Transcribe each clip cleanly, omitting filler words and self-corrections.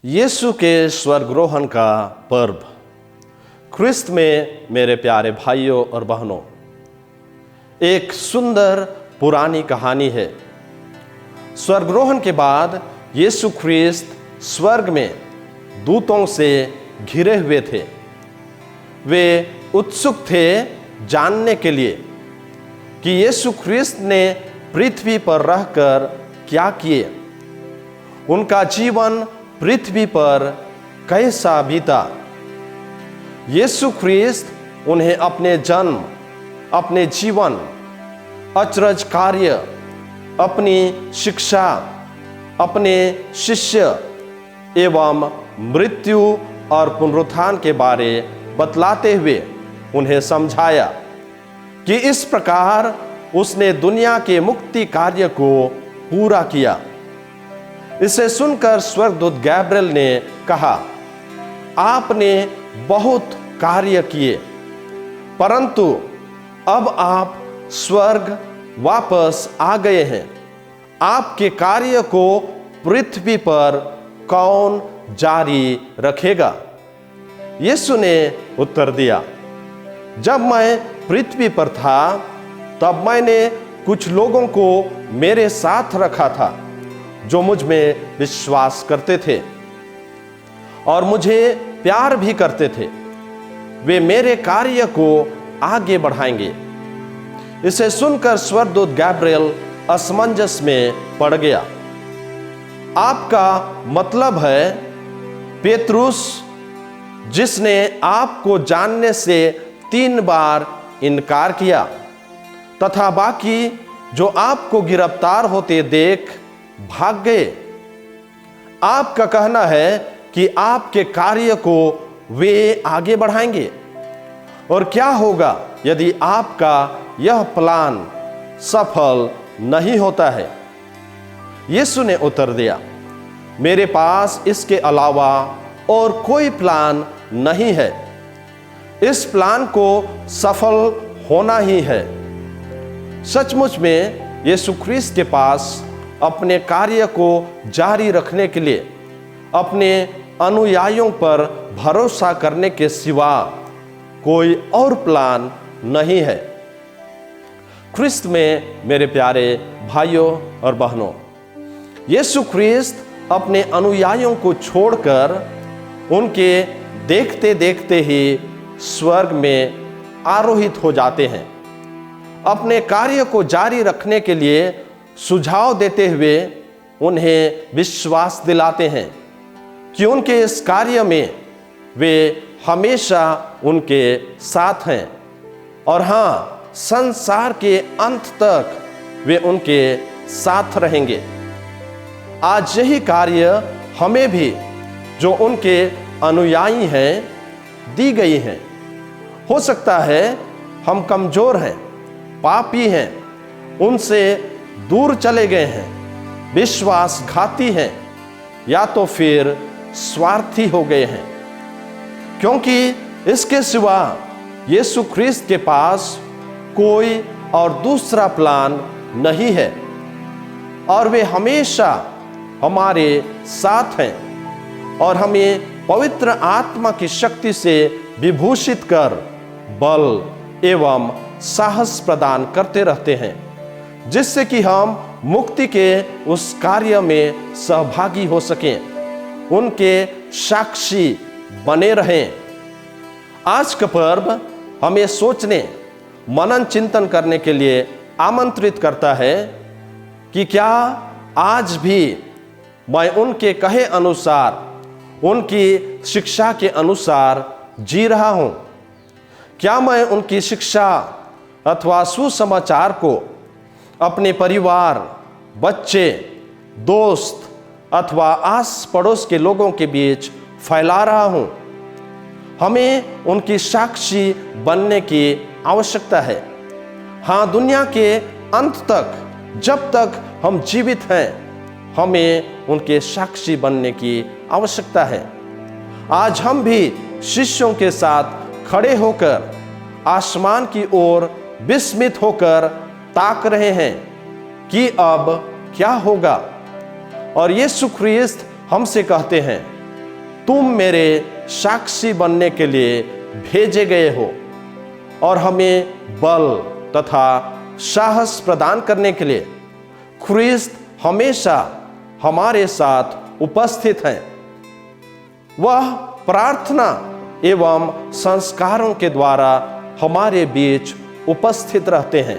यीशु के स्वर्गारोहण का पर्व। ख्रिस्त में मेरे प्यारे भाइयों और बहनों, एक सुंदर पुरानी कहानी है। स्वर्गारोहण के बाद यीशु ख्रिस्त स्वर्ग में दूतों से घिरे हुए थे। वे उत्सुक थे जानने के लिए कि यीशु ख्रिस्त ने पृथ्वी पर रहकर क्या किए, उनका जीवन पृथ्वी पर कैसा बीता। यीशु ख्रिस्त उन्हें अपने जन्म, अपने जीवन, अचरज कार्य, अपनी शिक्षा, अपने शिष्य एवं मृत्यु और पुनरुत्थान के बारे बतलाते हुए उन्हें समझाया कि इस प्रकार उसने दुनिया के मुक्ति कार्य को पूरा किया। इसे सुनकर स्वर्गदूत गैब्रियल ने कहा, आपने बहुत कार्य किए, परंतु अब आप स्वर्ग वापस आ गए हैं। आपके कार्य को पृथ्वी पर कौन जारी रखेगा? यीशु ने उत्तर दिया, जब मैं पृथ्वी पर था तब मैंने कुछ लोगों को मेरे साथ रखा था जो मुझ में विश्वास करते थे और मुझे प्यार भी करते थे। वे मेरे कार्य को आगे बढ़ाएंगे। इसे सुनकर स्वर्गदूत गैब्रियल असमंजस में पड़ गया। आपका मतलब है पेतरुस, जिसने आपको जानने से 3 बार इनकार किया, तथा बाकी जो आपको गिरफ्तार होते देख भाग गए। आपका कहना है कि आपके कार्य को वे आगे बढ़ाएंगे। और क्या होगा यदि आपका यह प्लान सफल नहीं होता है? यीशु ने उत्तर दिया, मेरे पास इसके अलावा और कोई प्लान नहीं है। इस प्लान को सफल होना ही है। सचमुच में यीशु ख्रिस्त के पास अपने कार्य को जारी रखने के लिए अपने अनुयायियों पर भरोसा करने के सिवा कोई और प्लान नहीं है। ख्रिस्त में मेरे प्यारे भाइयों और बहनों, यीशु ख्रिस्त अपने अनुयायियों को छोड़कर उनके देखते देखते ही स्वर्ग में आरोहित हो जाते हैं। अपने कार्य को जारी रखने के लिए सुझाव देते हुए उन्हें विश्वास दिलाते हैं कि उनके इस कार्य में वे हमेशा उनके साथ हैं और हाँ, संसार के अंत तक वे उनके साथ रहेंगे। आज यही कार्य हमें भी, जो उनके अनुयायी हैं, दी गई हैं। हो सकता है हम कमजोर हैं, पापी हैं, उनसे दूर चले गए हैं, विश्वासघाती हैं, या तो फिर स्वार्थी हो गए हैं, क्योंकि इसके सिवा यीशु ख्रिस्त के पास कोई और दूसरा प्लान नहीं है और वे हमेशा हमारे साथ हैं और हमें पवित्र आत्मा की शक्ति से विभूषित कर बल एवं साहस प्रदान करते रहते हैं, जिससे कि हम मुक्ति के उस कार्य में सहभागी हो सकें, उनके साक्षी बने रहें। आज का पर्व हमें सोचने, मनन चिंतन करने के लिए आमंत्रित करता है कि क्या आज भी मैं उनके कहे अनुसार, उनकी शिक्षा के अनुसार जी रहा हूं? क्या मैं उनकी शिक्षा अथवा सुसमाचार को अपने परिवार, बच्चे, दोस्त अथवा आस पड़ोस के लोगों के बीच फैला रहा हूं? हमें उनकी साक्षी बनने की आवश्यकता है। हाँ, दुनिया के अंत तक, जब तक हम जीवित हैं, हमें उनके साक्षी बनने की आवश्यकता है। आज हम भी शिष्यों के साथ खड़े होकर आसमान की ओर विस्मित होकर ताक रहे हैं कि अब क्या होगा। और यीशु ख्रीस्त हमसे कहते हैं, तुम मेरे साक्षी बनने के लिए भेजे गए हो, और हमें बल तथा साहस प्रदान करने के लिए ख्रीस्त हमेशा हमारे साथ उपस्थित हैं। वह प्रार्थना एवं संस्कारों के द्वारा हमारे बीच उपस्थित रहते हैं।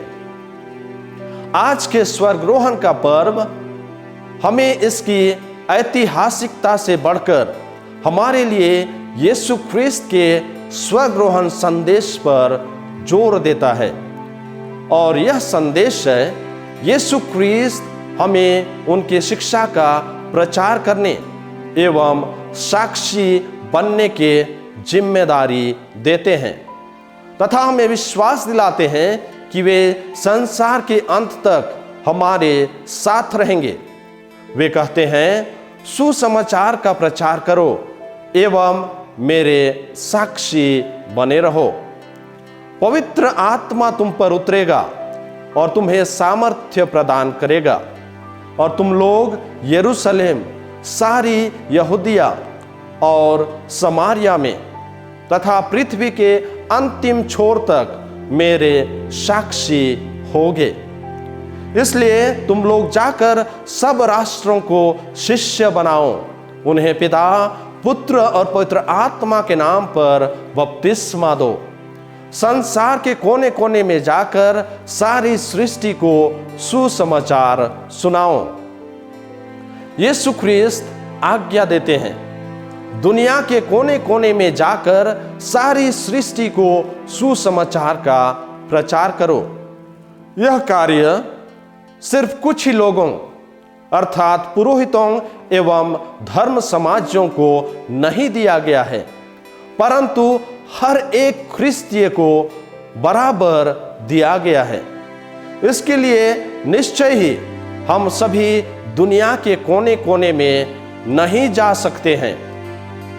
आज के स्वर्गरोहण का पर्व हमें इसकी ऐतिहासिकता से बढ़कर हमारे लिए यीशु ख्रीस्त के स्वर्गरोहण संदेश पर जोर देता है। और यह संदेश है, यीशु ख्रीस्त हमें उनकी शिक्षा का प्रचार करने एवं साक्षी बनने के जिम्मेदारी देते हैं तथा हमें विश्वास दिलाते हैं कि वे संसार के अंत तक हमारे साथ रहेंगे। वे कहते हैं, सुसमाचार का प्रचार करो एवं मेरे साक्षी बने रहो। पवित्र आत्मा तुम पर उतरेगा और तुम्हें सामर्थ्य प्रदान करेगा, और तुम लोग यरूशलेम, सारी यहूदिया और समारिया में तथा पृथ्वी के अंतिम छोर तक मेरे साक्षी होगे। इसलिए तुम लोग जाकर सब राष्ट्रों को शिष्य बनाओ, उन्हें पिता, पुत्र और पवित्र आत्मा के नाम पर बपतिस्मा दो। संसार के कोने कोने में जाकर सारी सृष्टि को सुसमाचार सुनाओ। यीशु ख्रीस्त आज्ञा देते हैं, दुनिया के कोने कोने में जाकर सारी सृष्टि को सुसमाचार का प्रचार करो। यह कार्य सिर्फ कुछ ही लोगों अर्थात पुरोहितों एवं धर्म समाजों को नहीं दिया गया है, परंतु हर एक ख्रिस्तीय को बराबर दिया गया है। इसके लिए निश्चय ही हम सभी दुनिया के कोने कोने में नहीं जा सकते हैं,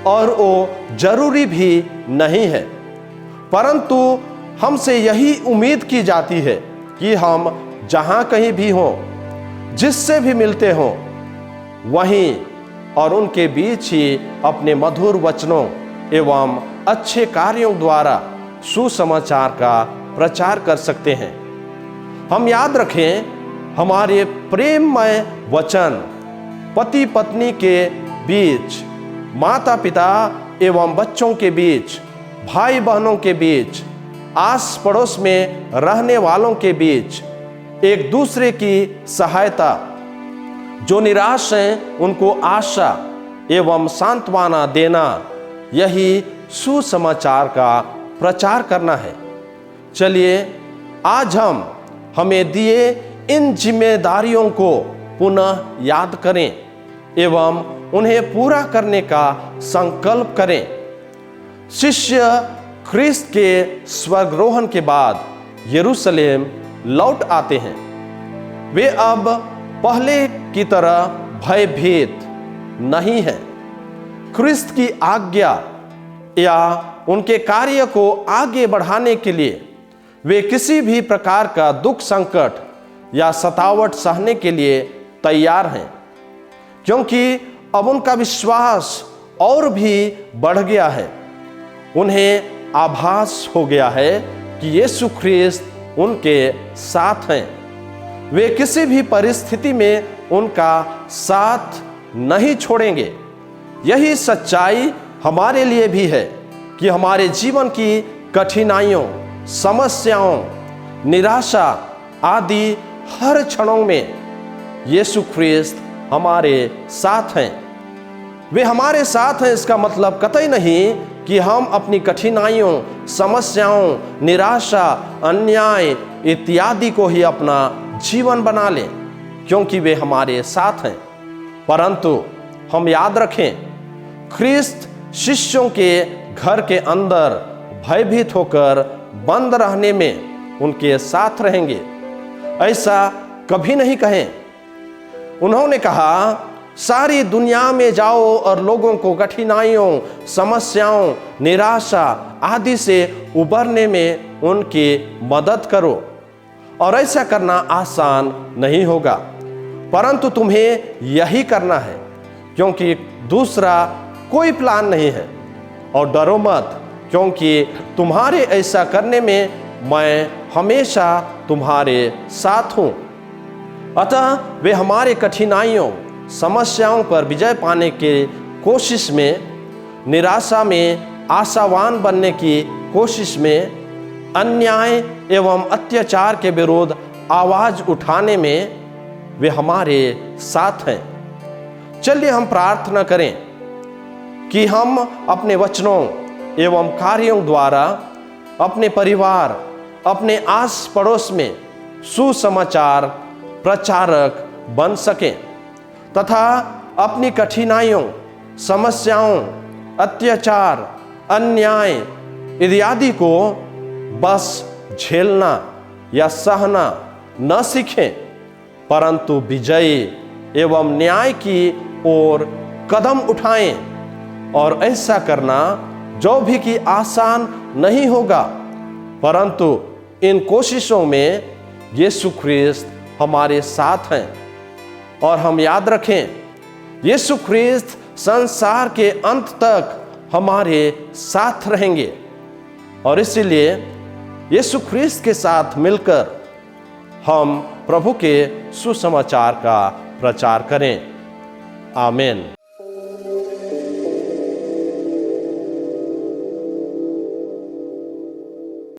और वो जरूरी भी नहीं है, परंतु हमसे यही उम्मीद की जाती है कि हम जहां कहीं भी हों, जिससे भी मिलते हों, वहीं और उनके बीच ही अपने मधुर वचनों एवं अच्छे कार्यों द्वारा सुसमाचार का प्रचार कर सकते हैं। हम याद रखें, हमारे प्रेममय वचन पति पत्नी के बीच, माता पिता एवं बच्चों के बीच, भाई बहनों के बीच, आस पड़ोस में रहने वालों के बीच एक दूसरे की सहायता, जो निराश हैं उनको आशा एवं सांत्वना देना, यही सुसमाचार का प्रचार करना है। चलिए आज हम हमें दिए इन जिम्मेदारियों को पुनः याद करें एवं उन्हें पूरा करने का संकल्प करें। शिष्य ख्रीस्त के स्वर्गरोहण के बाद यरूशलेम लौट आते हैं। वे अब पहले की तरह भयभीत नहीं हैं। ख्रीस्त की आज्ञा या उनके कार्य को आगे बढ़ाने के लिए वे किसी भी प्रकार का दुख, संकट या सतावट सहने के लिए तैयार हैं, क्योंकि अब उनका विश्वास और भी बढ़ गया है। उन्हें आभास हो गया है कि यीशु ख्रीस्त उनके साथ हैं। वे किसी भी परिस्थिति में उनका साथ नहीं छोड़ेंगे। यही सच्चाई हमारे लिए भी है कि हमारे जीवन की कठिनाइयों, समस्याओं, निराशा आदि हर क्षणों में यीशु ख्रीस्त हमारे साथ हैं। वे हमारे साथ हैं, इसका मतलब कतई नहीं कि हम अपनी कठिनाइयों, समस्याओं, निराशा, अन्याय इत्यादि को ही अपना जीवन बना लें, क्योंकि वे हमारे साथ हैं। परंतु हम याद रखें, ख्रीस्त शिष्यों के घर के अंदर भयभीत होकर बंद रहने में उनके साथ रहेंगे, ऐसा कभी नहीं कहें। उन्होंने कहा, सारी दुनिया में जाओ और लोगों को कठिनाइयों, समस्याओं, निराशा आदि से उबरने में उनकी मदद करो। और ऐसा करना आसान नहीं होगा, परंतु तुम्हें यही करना है, क्योंकि दूसरा कोई प्लान नहीं है। और डरो मत, क्योंकि तुम्हारे ऐसा करने में मैं हमेशा तुम्हारे साथ हूं। अतः वे हमारे कठिनाइयों, समस्याओं पर विजय पाने के कोशिश में, निराशा में आशावान बनने की कोशिश में, अन्याय एवं अत्याचार के विरुद्ध आवाज उठाने में वे हमारे साथ हैं। चलिए हम प्रार्थना करें कि हम अपने वचनों एवं कार्यों द्वारा अपने परिवार, अपने आस पड़ोस में सुसमाचार प्रचारक बन सकें तथा अपनी कठिनाइयों, समस्याओं, अत्याचार, अन्याय इत्यादि को बस झेलना या सहना न सीखें, परंतु विजयी एवं न्याय की ओर कदम उठाएं। और ऐसा करना जो भी कि आसान नहीं होगा, परंतु इन कोशिशों में यीशु ख्रीस्त हमारे साथ हैं। और हम याद रखें, यीशु ख्रीस्त संसार के अंत तक हमारे साथ रहेंगे। और इसीलिए यीशु ख्रीस्त के साथ मिलकर हम प्रभु के सुसमाचार का प्रचार करें। आमीन।